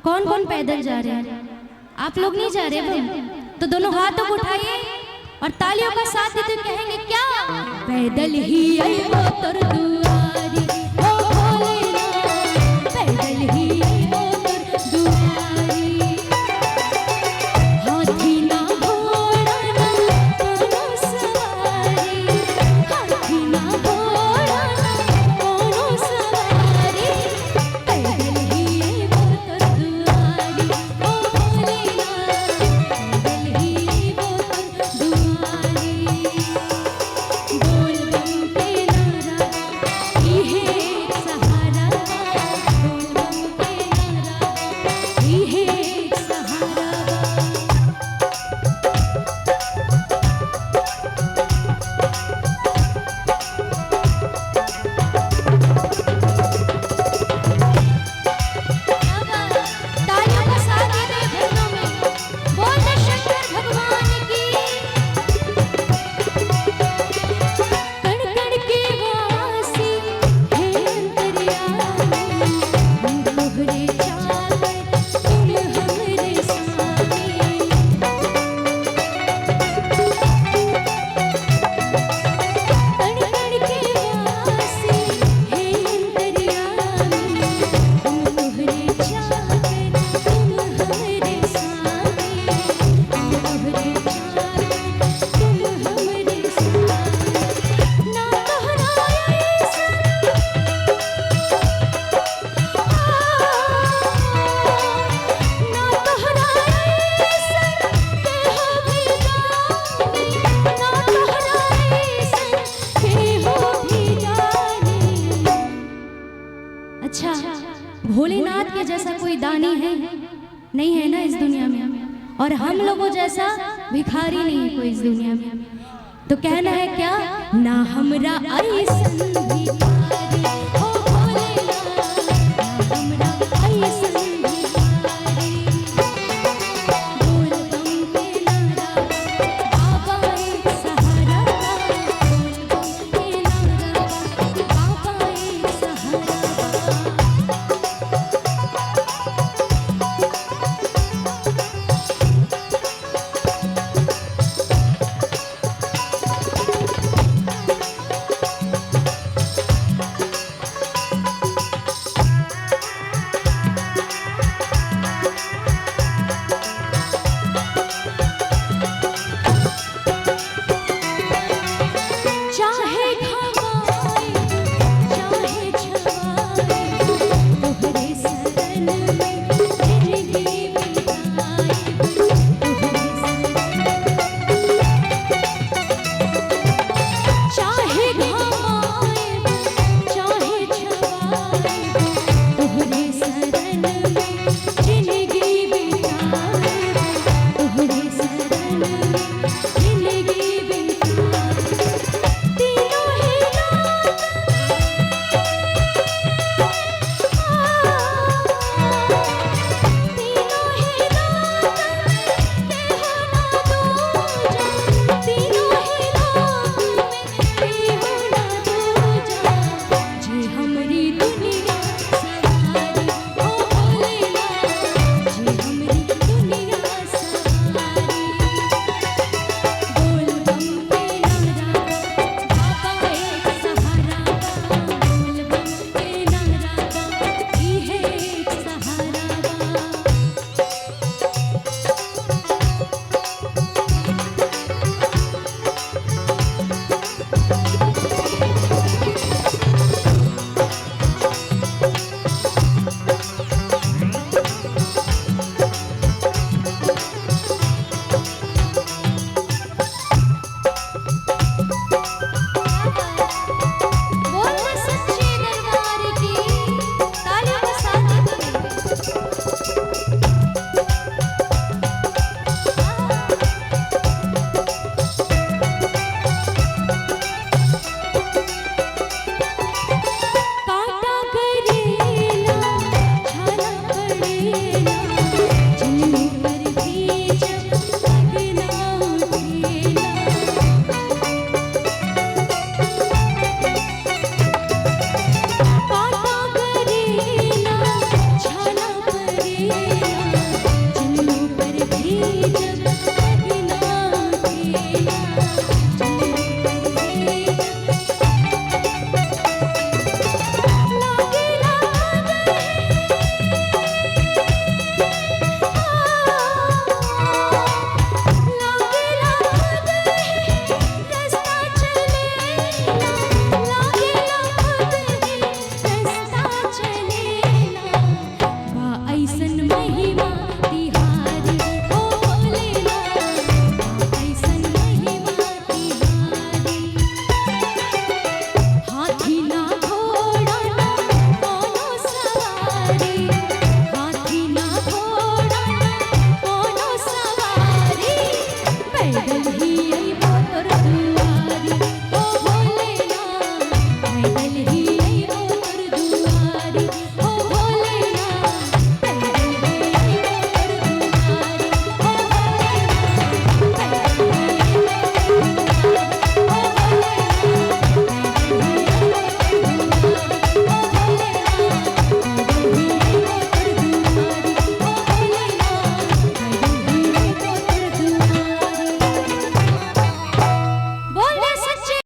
कौन कौन पैदल जा रहे हैं? आप लोग नहीं जा रहे बम? तो दोनों हाथों को उठाइए और तालियों का साथ देते कहेंगे क्या? पैदल ही आई वो तर दुआरी, ओ भोलेनाथ पैदल ही आई वो तर दुआरी। हाथी ना घोड़ा ना कोनो सवारी, हाथी ना घोड़ा ना कोनो सवारी, पैदल ही आई वो तर दुआरी, ओ भोलेनाथ पैदल ही आई वो तर दुआरी। बोल बम के नारा इहे एक सहारा, बोल बम के नारा इहे एक सहारा। तालियों का साथ दे भजनों में बोल दे शंकर भगवान की। कण कण के वासी हे अंतर्यामी, हम तोहरे चाकर तुम हमरे स्वामी। कण कण के वासी हे अंतर्यामी, हम तोहरे चाकर तुम हमरे स्वामी, हम तोहरे चाकर तुम हमरे स्वामी। ना तोहरा ऐसन ना तोहरा ऐसन केहू भी जाने, ना तोहरा ऐसन केहू भी जाने। अच्छा, भोलेनाथ के जैसा कोई दानी है नहीं है ना इस दुनिया में, और हम लोगों जैसा भिखारी नहीं है कोई इस दुनिया में। तो कहना है क्या? ना हमरा ऐसन भी